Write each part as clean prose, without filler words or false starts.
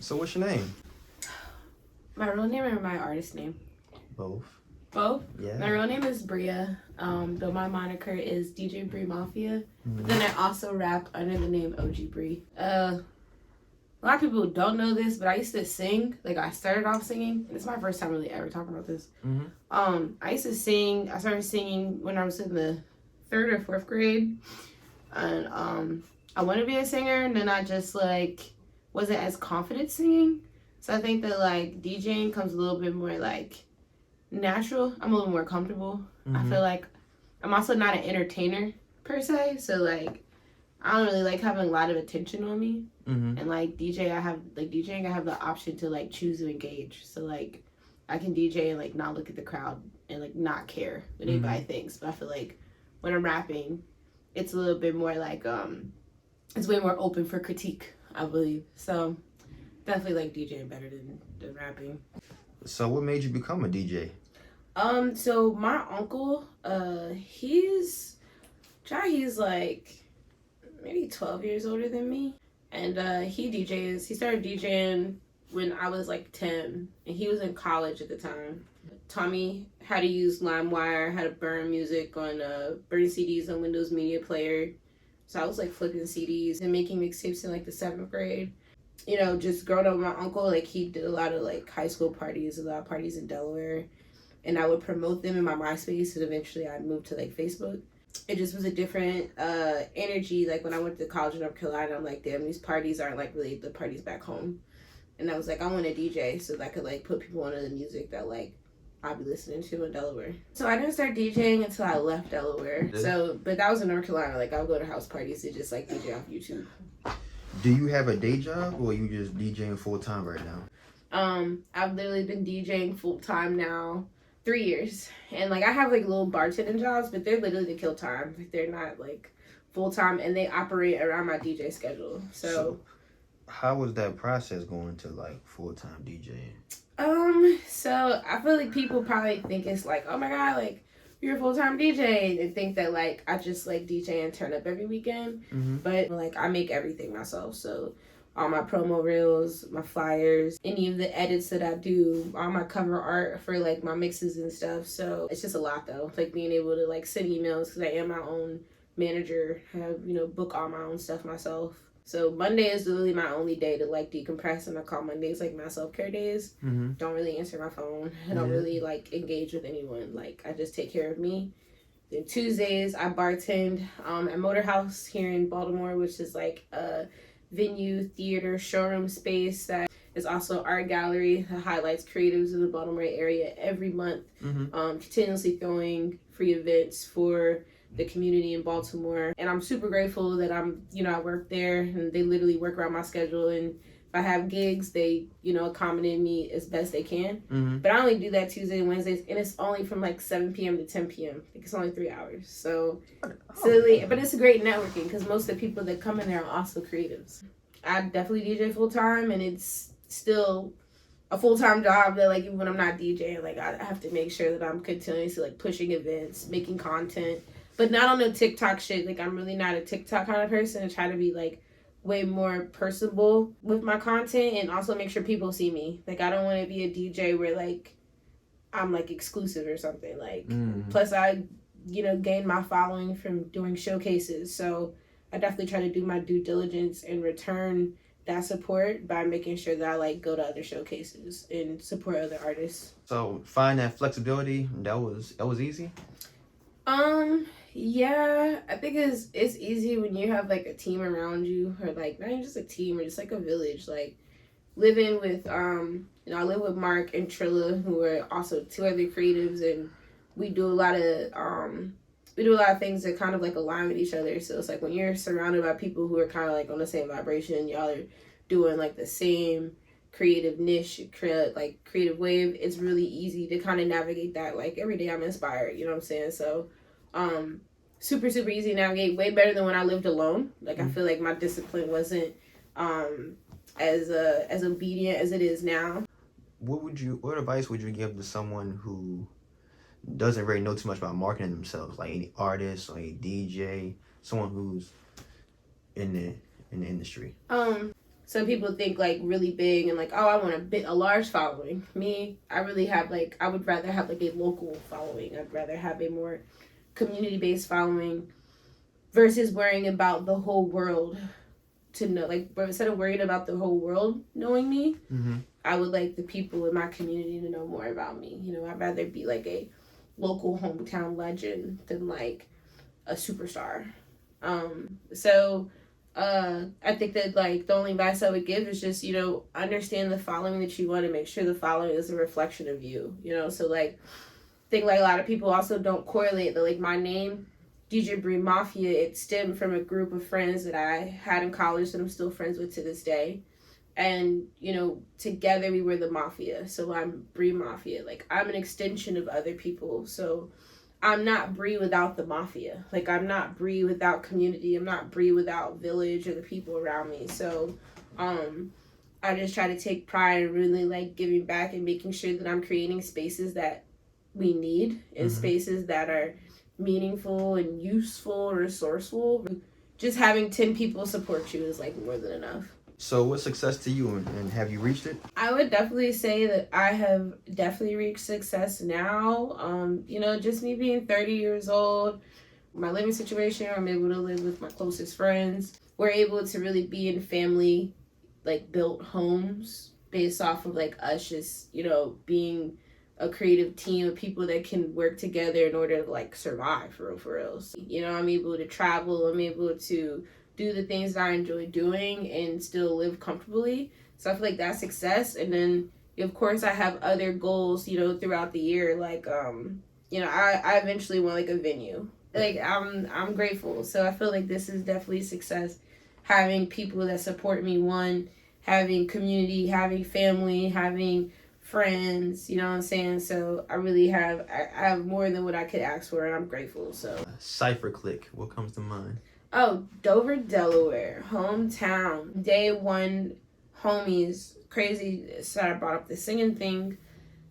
So what's your name? My real name or my artist name? Both. Both? Yeah. My real name is Bria, though my moniker is DJ BriMafia. But then I also rap under the name OG Bri. A lot of people don't know this, but I used to sing. Like, I started off singing. And it's my first time really ever talking about this. I used to sing. I started singing when I was in the 3rd or 4th grade. And I wanted to be a singer, and then I just, like, wasn't as confident singing. So I think that, like, DJing comes a little bit more, like, natural. I'm a little more comfortable. I feel like I'm also not an entertainer per se, so like I don't really like having a lot of attention on me. And like DJing, I have the option to like choose to engage. So like I can DJ and like not look at the crowd and like not care what anybody thinks. But I feel like when I'm rapping, it's a little bit more like it's way more open for critique, I believe. So definitely like DJing better than rapping. So what made you become a DJ? So my uncle, he's like maybe 12 years older than me. And he started DJing when I was like 10, and he was in college at the time. Taught me how to use LimeWire, how to burn music on burn CDs on Windows Media Player. So I was like flipping CDs and making mixtapes in like the 7th grade. You know, just growing up with my uncle, like he did a lot of like high school parties, a lot of parties in Delaware. And I would promote them in my MySpace, and eventually I'd move to like Facebook. It just was a different energy. Like when I went to college in North Carolina, I'm like, damn, these parties aren't like really the parties back home. And I was like, I want a DJ so that I could like put people onto the music that like I'd be listening to in Delaware. So I didn't start DJing until I left Delaware. So, but that was in North Carolina. Like I would go to house parties and just like DJ off YouTube. Do you have a day job, or are you just DJing full time right now? I've literally been DJing full time now 3 years, and like I have like little bartending jobs, but they're literally to kill time. Like they're not like full time, and they operate around my DJ schedule. So how was that process going to like full time DJing? So I feel like people probably think it's like, oh my god, like you're a full time DJ, and think that like I just like DJ and turn up every weekend. But like I make everything myself, so all my promo reels, my flyers, any of the edits that I do, all my cover art for like my mixes and stuff. So it's just a lot though. Like being able to like send emails, because I am my own manager, have, you know, book all my own stuff myself. So Monday is literally my only day to like decompress, and I call Mondays like my self-care days. Don't really answer my phone. I don't really like engage with anyone. Like I just take care of me. Then Tuesdays I bartend at Motor House here in Baltimore, which is like a venue, theater, showroom space that is also art gallery that highlights creatives in the Baltimore area every month. Continuously throwing free events for the community in Baltimore. And I'm super grateful that I work there, and they literally work around my schedule. And if I have gigs, they, accommodate me as best they can. But I only do that Tuesday and Wednesdays, and it's only from like 7 p.m. to 10 p.m. Like it's only 3 hours. So silly, but it's great networking because most of the people that come in there are also creatives. I definitely DJ full time, and it's still a full-time job that like even when I'm not DJing, like I have to make sure that I'm continuously like pushing events, making content. But not on the TikTok shit. Like, I'm really not a TikTok kind of person. I try to be, like, way more personable with my content and also make sure people see me. Like, I don't want to be a DJ where, like, I'm, like, exclusive or something. Like, plus I, gained my following from doing showcases. So I definitely try to do my due diligence and return that support by making sure that I, like, go to other showcases and support other artists. So find that flexibility, that was easy? Yeah, I think it's easy when you have like a team around you, or like not even just a team, or just like a village. Like living with I live with Mark and Trilla, who are also 2 other creatives, and we do a lot of things that kind of like align with each other. So it's like when you're surrounded by people who are kind of like on the same vibration, y'all are doing like the same creative niche, like creative wave, it's really easy to kind of navigate that. Like every day I'm inspired, you know what I'm saying? So super easy to navigate, way better than when I lived alone. Like I feel like my discipline wasn't as obedient as it is now. What advice would you give to someone who doesn't really know too much about marketing themselves, like any artist or a DJ, someone who's in the industry? Some people think like really big and like, oh, I want a large following. Me, I really have like, I would rather have like a local following. I'd rather have a more community based following versus worrying about the whole world to know. Like, instead of worrying about the whole world knowing me, I would like the people in my community to know more about me. You know, I'd rather be like a local hometown legend than like a superstar. So I think that like the only advice I would give is just, you know, understand the following that you want and make sure the following is a reflection of you, you know. So like I think like a lot of people also don't correlate that like my name, DJ BriMafia, it stemmed from a group of friends that I had in college that I'm still friends with to this day. And, you know, together we were the mafia. So I'm BriMafia. Like I'm an extension of other people. So I'm not Bri without the mafia. Like I'm not Bri without community. I'm not Bri without village or the people around me. So I just try to take pride in really like giving back and making sure that I'm creating spaces that we need and spaces that are meaningful and useful and resourceful. Just having 10 people support you is like more than enough. So what's success to you, and have you reached it? I would definitely say that I have definitely reached success now. You know, just me being 30 years old, my living situation, I'm able to live with my closest friends. We're able to really be in family, like built homes based off of like us just, you know, being a creative team of people that can work together in order to like survive for real. You know, I'm able to travel, I'm able to do the things that I enjoy doing and still live comfortably. So I feel like that's success. And then of course I have other goals, you know, throughout the year. Like you know, I eventually want like a venue. Like I'm grateful. So I feel like this is definitely success. Having people that support me, one, having community, having family, having friends, you know what I'm saying? So I really have I have more than what I could ask for, and I'm grateful. So Cypher Click, what comes to mind? Oh, Dover, Delaware, hometown. Day one, homies. Crazy. So I brought up the singing thing.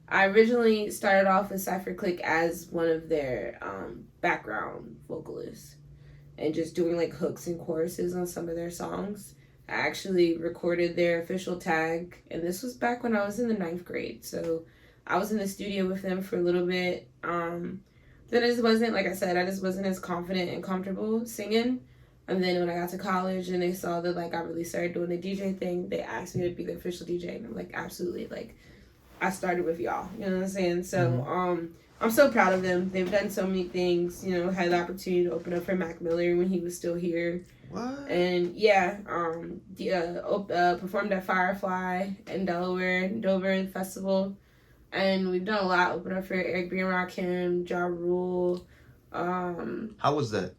I originally started off with Cypher Click as one of their background vocalists and just doing like hooks and choruses on some of their songs. I actually recorded their official tag, and this was back when I was in the 9th grade. So I was in the studio with them for a little bit. Then I just wasn't, like I said, I just wasn't as confident and comfortable singing. And then when I got to college and they saw that like I really started doing the DJ thing, they asked me to be the official DJ, and I'm like, absolutely. Like I started with y'all, you know what I'm saying? So I'm so proud of them. They've done so many things, you know, had the opportunity to open up for Mac Miller when he was still here. What? And yeah, performed at Firefly in Delaware, Dover Festival. And we've done a lot. Opened up for Eric B. and Rakim, Ja Rule. How was that?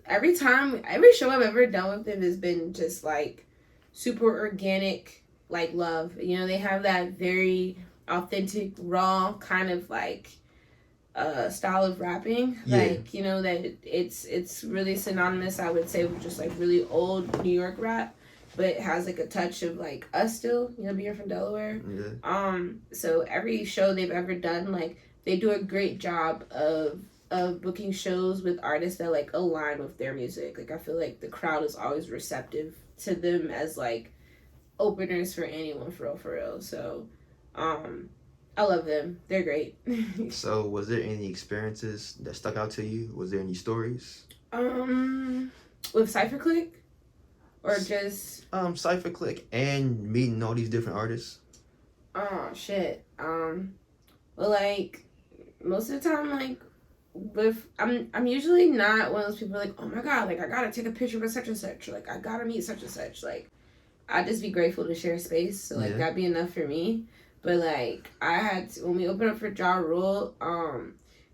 Every show I've ever done with them has been just like super organic, like love. You know, they have that very authentic, raw kind of like style of rapping. Yeah. Like, you know, that it's really synonymous, I would say, with just like really old New York rap, but it has like a touch of like us still, you know, being from Delaware. Yeah. So every show they've ever done, like they do a great job of booking shows with artists that like align with their music. Like I feel like the crowd is always receptive to them as like openers for anyone, for real. So I love them. They're great. So was there any experiences that stuck out to you? Was there any stories? With Cypher Click? Or just Cypher Click and meeting all these different artists. Oh shit. Well, like most of the time, like with I'm usually not one of those people like, oh my god, like I gotta take a picture with such and such, like I gotta meet such and such. Like I just be grateful to share space, so like that'd be enough for me. But like I had to, when we opened up for Ja Rule,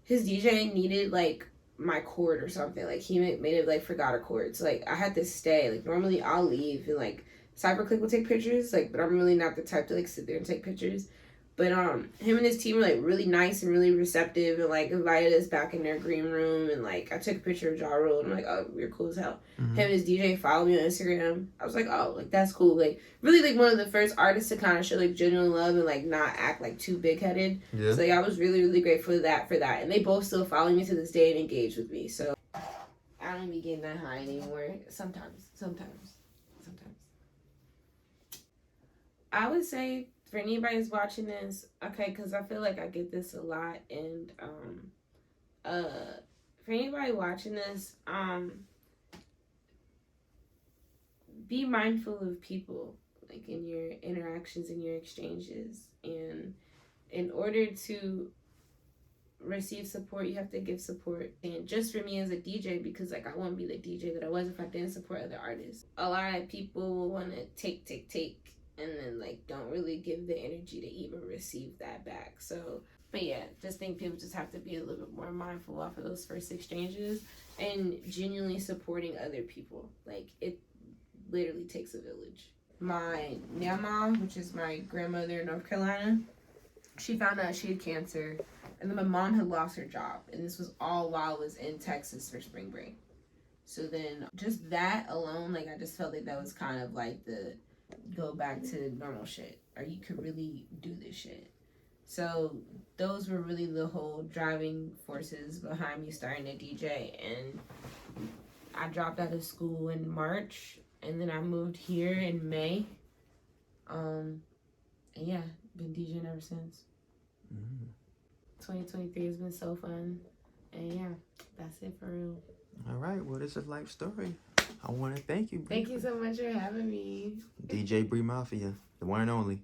his DJ needed like my cord or something. Like he made it like forgot a cord, so like I had to stay. Like normally I'll leave and like Cyberclick will take pictures, like, but I'm really not the type to like sit there and take pictures. But him and his team were like really nice and really receptive and like invited us back in their green room, and like I took a picture of Ja Rule and I'm like, oh, we're cool as hell. Him and his DJ followed me on Instagram. I was like, oh, like that's cool. Like really like one of the first artists to kind of show like genuine love and like not act like too big headed. Yeah. So like I was really, really grateful for that. And they both still follow me to this day and engage with me. So I don't be getting that high anymore. Sometimes. I would say for anybody who's watching this, okay, because I feel like I get this a lot, and for anybody watching this, be mindful of people, like in your interactions and your exchanges, and in order to receive support, you have to give support. And just for me as a DJ, because like I wouldn't be the DJ that I was if I didn't support other artists. A lot of people will want to take and then like don't really give the energy to even receive that back. So but yeah, just think people just have to be a little bit more mindful off of those first exchanges and genuinely supporting other people. Like it literally takes a village. My grandma, which is my grandmother in North Carolina, she found out she had cancer, and then my mom had lost her job, and this was all while I was in Texas for spring break. So then just that alone, like I just felt like that was kind of like the go back to normal shit, or you could really do this shit. So those were really the whole driving forces behind me starting to DJ. And I dropped out of school in March, and then I moved here in May. And yeah, been DJing ever since. 2023 has been so fun. And yeah, that's it for real. All right, well, this is life story. I want to thank you. Thank you so much for having me. DJ BriMafia, the one and only.